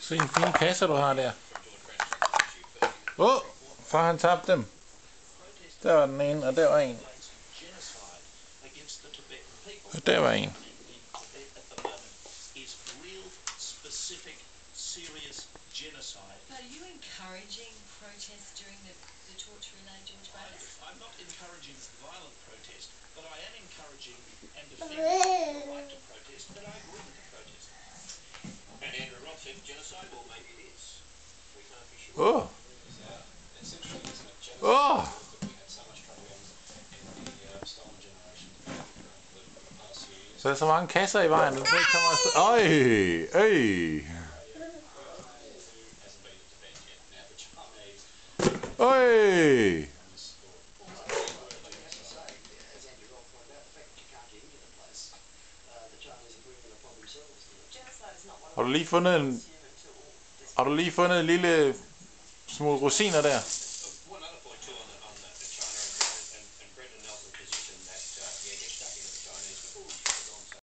Se en fin kasse, du har der. Far han tabte dem. Der var den ene, og der var en. Og der var en. Are you encouraging protests during the torture relay, George Bayless? I'm not encouraging violent protest, but I am encouraging and defending the right to protest, but I agree with the protest. And Andrew Rock said genocide, well maybe it is. We can't be sure. It's interesting, isn't it? Genocide that we had so much trouble in the stolen generation for the past few years. Så er så mange kasser i vejen, du ikke kommer afsted. Øj! Øj! Har du lige fundet en lille smule rosiner der? One other point too on China and Brendan Nelson's position that they're stuck into the Chinese.